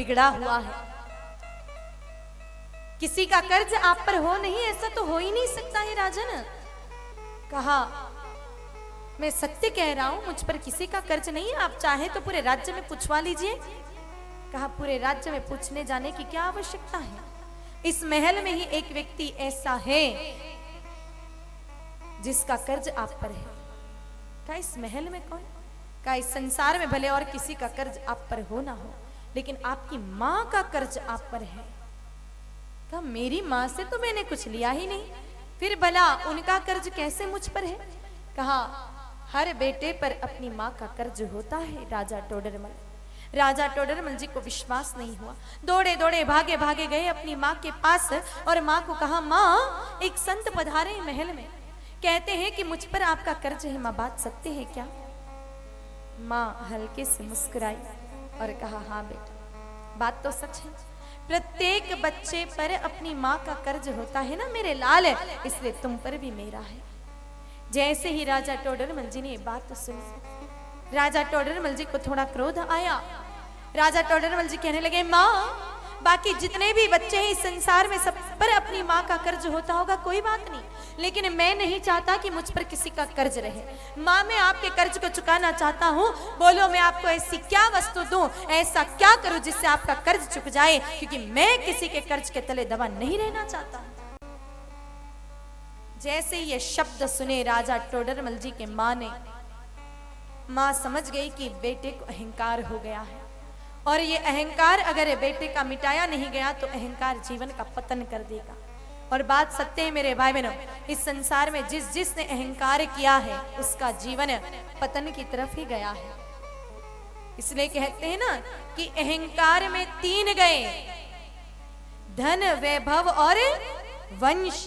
बिगड़ा हुआ है। किसी का कर्ज आप पर हो नहीं, ऐसा तो हो ही नहीं सकता है राजन। कहा मैं सत्य कह रहा हूं, मुझ पर किसी का कर्ज नहीं है, आप चाहे तो पूरे राज्य में पूछवा लीजिए। कहा पूरे राज्य में पूछने जाने की क्या आवश्यकता है, इस महल में ही एक व्यक्ति ऐसा है जिसका कर्ज आप पर है। कहा इस महल में कौन? कहा इस संसार में भले और किसी का कर्ज आप पर हो ना हो, लेकिन आपकी मां का कर्ज आप पर है। कहा मेरी मां से तो मैंने कुछ लिया ही नहीं, फिर भला उनका कर्ज कैसे मुझ पर है? कहा हर बेटे पर अपनी मां का कर्ज होता है राजा टोडरमल। राजा टोडरमल जी को विश्वास नहीं हुआ, दौड़े दौड़े भागे भागे गए अपनी मां के पास और मां को कहा मां एक संत पधारे महल में, कहते हैं कि मुझ पर आपका कर्ज है, मां बात सत्य है क्या? मां हल्के से मुस्कुराई और कहा हाँ बेटा बात तो सच है, प्रत्येक बच्चे पर अपनी मां का कर्ज होता है ना मेरे लाल, इसलिए तुम पर भी मेरा है। जैसे ही राजा टोडरमल जी ने बात तो सुनी, राजा टोडरमल जी को थोड़ा क्रोध आया। राजा टोडरमल जी कहने लगे मां बाकी जितने भी बच्चे हैं इस संसार में सब पर अपनी मां का कर्ज होता होगा, कोई बात नहीं, लेकिन मैं नहीं चाहता कि मुझ पर किसी का कर्ज रहे। मां मैं आपके कर्ज को चुकाना चाहता हूं, बोलो मैं आपको ऐसी क्या वस्तु दूं, ऐसा क्या करूं जिससे आपका कर्ज चुक जाए, क्योंकि मैं किसी के कर्ज के तले दबा नहीं रहना चाहता। जैसे ये शब्द सुने राजा टोडरमल जी के मां समझ गई कि बेटे को अहंकार हो गया है, और ये अहंकार अगर बेटे का मिटाया नहीं गया तो अहंकार जीवन का पतन कर देगा। और बात सत्य है मेरे भाई बहनों, इस संसार में जिसने अहंकार किया है उसका जीवन पतन की तरफ ही गया है। इसलिए कहते हैं ना कि अहंकार में तीन गए, धन वैभव और वंश,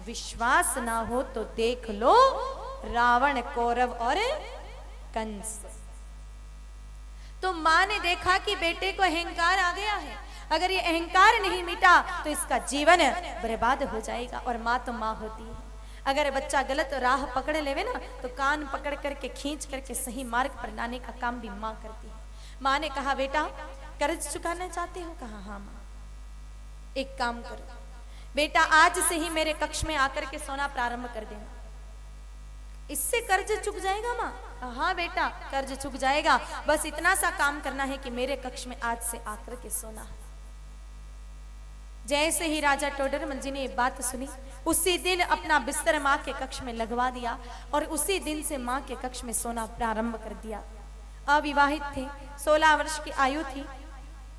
विश्वास ना हो तो देख लो रावण कौरव और कंस। तो मां ने देखा कि बेटे को अहंकार आ गया है, अगर ये अहंकार नहीं मिटा तो इसका जीवन बर्बाद हो जाएगा। और मां तो मां होती है, अगर बच्चा गलत राह पकड़ लेवे ना तो कान पकड़ करके खींच करके सही मार्ग पर लाने का काम भी मां करती है। मां ने कहा बेटा कर्ज चुकाना चाहते हो? कहा हाँ मां। एक काम करो बेटा, आज से ही मेरे कक्ष में आकर के सोना प्रारंभ कर देना, इससे कर्ज चुक जाएगा मां। हाँ बेटा कर्ज चुक जाएगा, बस इतना सा काम करना है कि मेरे कक्ष में आज से आकर के सोना। जैसे ही राजा टोडरमल जी ने ये बात सुनी, उसी दिन अपना बिस्तर मां के कक्ष में लगवा दिया और उसी दिन से मां के कक्ष में सोना प्रारंभ कर दिया। अविवाहित थे, 16 वर्ष की आयु थी,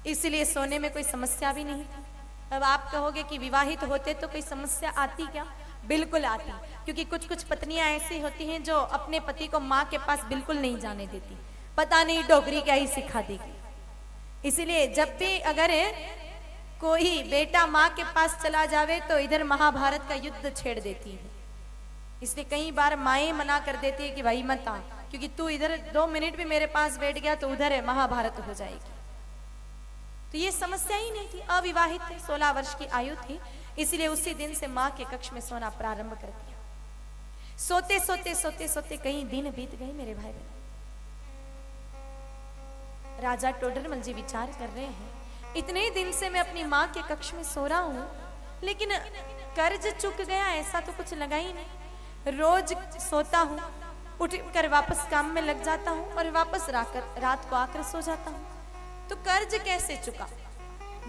इसलिए सोने में कोई समस्या भी नहीं थी। अब आप कहोगे कि विवाहित होते तो कोई समस्या आती क्या? बिल्कुल आती, क्योंकि कुछ कुछ पत्नियां ऐसी होती हैं जो अपने पति को मां के पास बिल्कुल नहीं जाने देती, पता नहीं डोगरी क्या ही सिखा देगी। इसलिए जब भी अगर कोई बेटा मां के पास चला जावे तो इधर महाभारत का युद्ध छेड़ देती है। इसलिए कई बार माएं मना कर देती है कि भाई मत आ, क्योंकि तू इधर 2 मिनट भी मेरे पास बैठ गया तो उधर महाभारत हो जाएगी। तो ये समस्या ही नहीं थी, अविवाहित थे, 16 वर्ष की आयु थी, इसलिए उसी दिन से मां के कक्ष में सोना प्रारंभ कर दिया। सोते सोते सोते सोते कई दिन बीत गए मेरे भाई बहन। राजा टोडरमल जी विचार कर रहे हैं, इतने दिन से मैं अपनी मां के कक्ष में सो रहा हूं, लेकिन कर्ज चुक गया ऐसा तो कुछ लगा ही नहीं। रोज सोता हूं, उठकर वापस काम में लग जाता हूं और वापस रात को आकर सो जाता हूं, तो कर्ज कैसे चुका?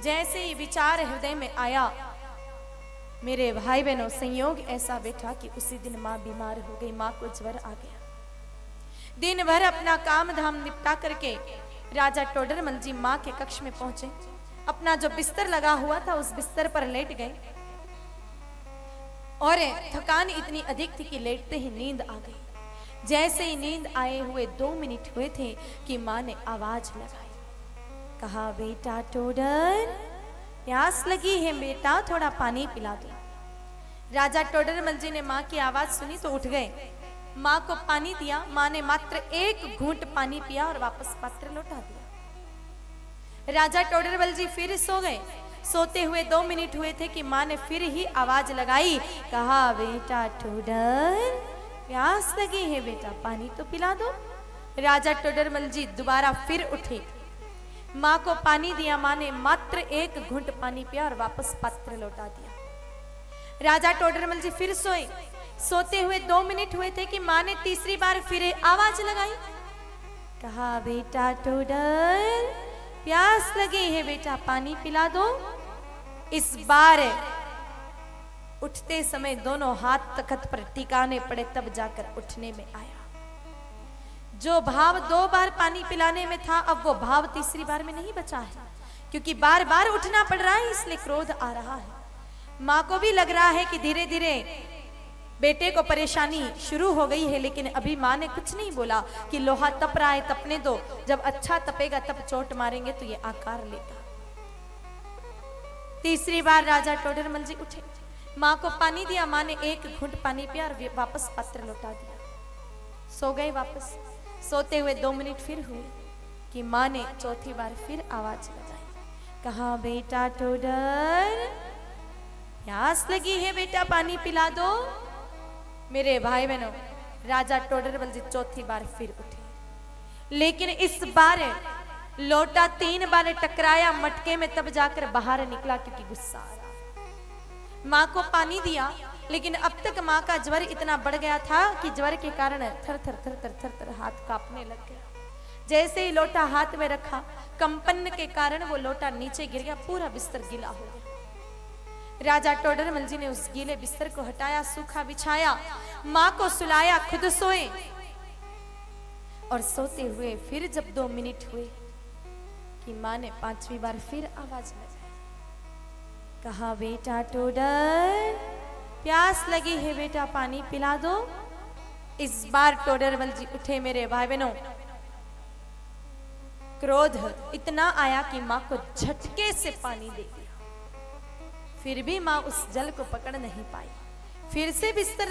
जैसे ही विचार हृदय में आया, मेरे भाई बहनों संयोग ऐसा बैठा कि उसी दिन मां बीमार हो गई, मां को ज्वर आ गया। दिन भर अपना काम धाम निपटा करके राजा टोडरमल जी मां के कक्ष में पहुंचे, अपना जो बिस्तर लगा हुआ था उस बिस्तर पर लेट गए और थकान इतनी अधिक थी कि लेटते ही नींद आ गई। जैसे ही नींद आए हुए 2 मिनट हुए थे कि मां ने आवाज लगाई, कहा बेटा टोडर प्यास लगी है बेटा, थोड़ा पानी पिला दो। राजा टोडरमल जी ने मां की आवाज सुनी तो उठ गए, मां को पानी दिया। मां ने मात्र 1 घूंट पानी पिया और वापस पात्र लौटा दिया। राजा टोडरमल जी फिर सो गए। सोते हुए 2 मिनट हुए थे कि मां ने फिर ही आवाज लगाई, कहा बेटा टोडर प्यास लगी है बेटा, पानी तो पिला दो। राजा टोडरमल जी दोबारा फिर उठे, माँ को पानी दिया, माँ ने मात्र एक घूंट पानी पिया और वापस पात्र लौटा दिया। राजा टोडरमल जी फिर सोए। सोते हुए 2 मिनट हुए थे कि माँ ने तीसरी बार फिर आवाज लगाई। कहा, बेटा टोडर, प्यास लगी है बेटा, पानी पिला दो। इस बार उठते समय दोनों हाथ तख्त पर टिकाने पड़े, तब जाकर उठने में आया। जो भाव 2 बार पानी पिलाने में था, अब वो भाव तीसरी बार में नहीं बचा है, क्योंकि बार बार उठना पड़ रहा है, इसलिए क्रोध आ रहा है। माँ को भी लग रहा है कि धीरे धीरे बेटे को परेशानी शुरू हो गई है, लेकिन अभी माँ ने कुछ नहीं बोला कि लोहा तप रहा है, तपने दो, जब अच्छा तपेगा तब चोट मारेंगे तो ये आकार लेगा। तीसरी बार राजा टोडरमल जी उठे, माँ को पानी दिया, माँ ने एक घूंट पानी पिया और वापस पात्र लौटा दिया। सो गए वापस। सोते हुए 2 मिनट फिर हुए कि माँ ने चौथी बार फिर आवाज लगाई। कहा, बेटा टोडर, प्यास लगी है बेटा, पानी पिला दो। मेरे भाई बहनों, राजा टोडरमल जी चौथी बार फिर उठे, लेकिन इस बार लोटा 3 बार टकराया मटके में, तब जाकर बाहर निकला, क्योंकि गुस्सा आ रहा। माँ को पानी दिया, लेकिन अब तक माँ का ज्वर इतना बढ़ गया था कि ज्वर के कारण थर थर थर थर थर थर हाथ कांपने लग गया। जैसे ही लोटा हाथ में रखा, कंपन के कारण वो लोटा नीचे गिर गया, पूरा बिस्तर गीला हो गया। राजा टोडरमल जी ने उस गीले बिस्तर को हटाया, सूखा बिछाया, माँ को सुलाया, खुद सोए। और सोते हुए फिर जब 2 मिनट हुए कि माँ ने 5वीं बार फिर आवाज लगाई। कहा, बेटा टोडर, प्यास लगी है बेटा, पानी पिला दो। इस बार टोडरमल जी उठे। मेरे भाई बहनों, क्रोध इतना आया कि माँ को झटके से पानी दे दिया। फिर भी माँ उस जल को पकड़ नहीं पाई। फिर से बिस्तर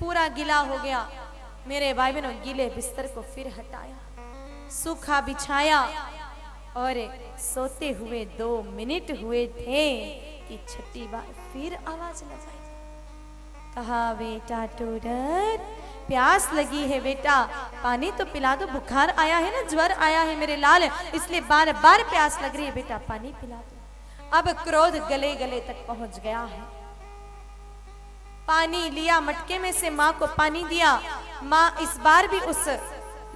पूरा गीला हो गया। मेरे भाई बहनों, गीले बिस्तर को फिर हटाया, सूखा बिछाया, और सोते हुए 2 मिनट हुए थे कि छठी बार फिर आवाज लगाई। कहा, बेटा टोडर, प्यास लगी है बेटा, पानी तो पिला दो। बुखार आया है ना, ज्वर आया है मेरे लाल, इसलिए बार बार प्यास लग रही है बेटा, पानी पिला दो। अब क्रोध गले गले तक पहुंच गया है। पानी लिया मटके में से, माँ को पानी दिया। माँ इस बार भी उस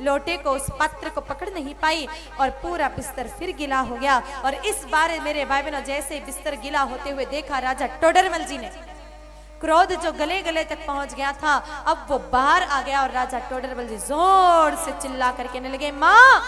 लोटे को, उस पात्र को पकड़ नहीं पाई, और पूरा बिस्तर फिर गीला हो गया। और इस बार मेरे भाई बहनों, जैसे बिस्तर गीला होते हुए देखा राजा टोडरमल जी ने, क्रोध जो गले गले तक पहुंच गया था, अब वो बाहर आ गया। और राजा टोडरमल जी जोर से चिल्ला कर कहने लगे, माँ,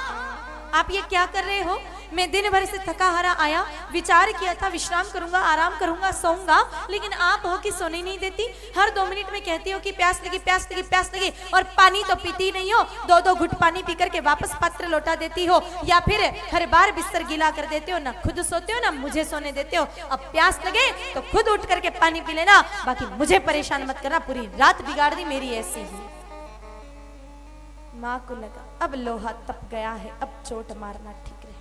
आप ये क्या कर रहे हो? मैं दिन भर से थका हारा आया, विचार किया था विश्राम करूंगा, आराम करूंगा, सोऊंगा, लेकिन आप हो कि सोने नहीं देती। हर 2 मिनट में कहती हो कि प्यास लगी, प्यास लगी, प्यास लगी, और पानी तो पीती नहीं हो। 2-2 घुट पानी पी करके वापस पात्र लौटा देती हो, या फिर हर बार बिस्तर गीला कर देते हो। ना खुद सोते हो, ना मुझे सोने देते हो। अब प्यास लगे तो खुद उठ करके पानी पी लेना, बाकी मुझे परेशान मत करना। पूरी रात बिगाड़ दी मेरी ऐसी ही। माँ को लगा अब लोहा तप गया है, अब चोट मारना ठीक रहेगा।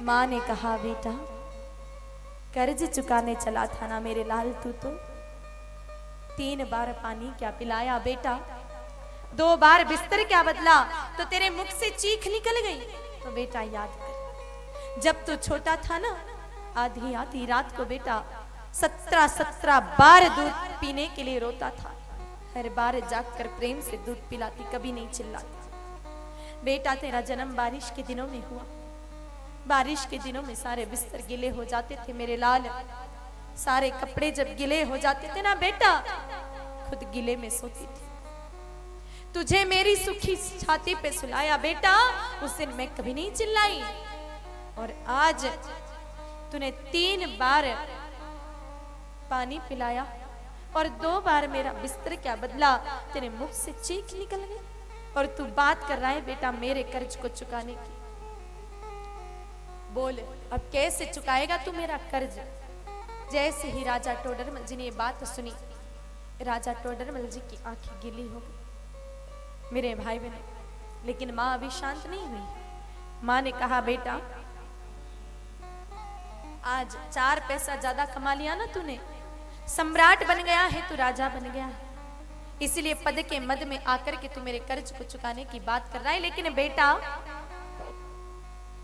माँ ने कहा, बेटा, कर्ज चुकाने चला था ना मेरे लाल, तू तो 3 बार पानी क्या पिलाया बेटा, 2 बार बिस्तर क्या बदला, तो तेरे मुख से चीख निकल गई। तो बेटा याद कर, जब तू छोटा था ना, आधी आधी रात को बेटा 17 बार दूध पीने के लिए रोता था। हर बार जाकर प्रेम से दूध पिलाती, कभी नहीं चिल्लाती। बेटा, तेरा जन्म बारिश के दिनों में हुआ। बारिश के दिनों में सारे बिस्तर गीले हो जाते थे मेरे लाल, सारे कपड़े जब गीले हो जाते थे ना बेटा, खुद गीले में सोती थी। तुझे मेरी सुखी छाती पे सुलाया बेटा, उस दिन मैं कभी नहीं चिल्लाई। और आज तूने 3 बार पानी पिलाया और 2 बार मेरा बिस्तर क्या बदला, तेरे मुख से चीख निकल गई, और तू बात कर रहा है बेटा मेरे कर्ज को चुकाने की। बोल, अब कैसे चुकाएगा तू मेरा कर्ज? जैसे ही राजा टोडरमल जी ने ये बात सुनी, राजा टोडरमल जी की आंखें गीली हो गई। मेरे भाई बहन, लेकिन माँ अभी शांत नहीं हुई। माँ ने कहा, बेटा, आज 4 पैसा ज्यादा कमा लिया ना तूने, सम्राट बन गया है, तू राजा बन गया है, इसलिए पद के मद में आकर के तू मेरे कर्ज को चुकाने की बात कर रहा है। लेकिन बेटा,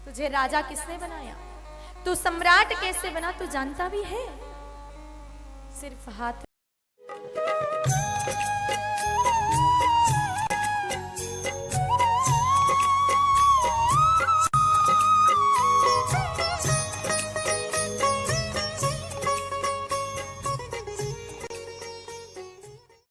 तुझे राजा किसने बनाया, तू सम्राट कैसे बना तू जानता भी है? सिर्फ हाथ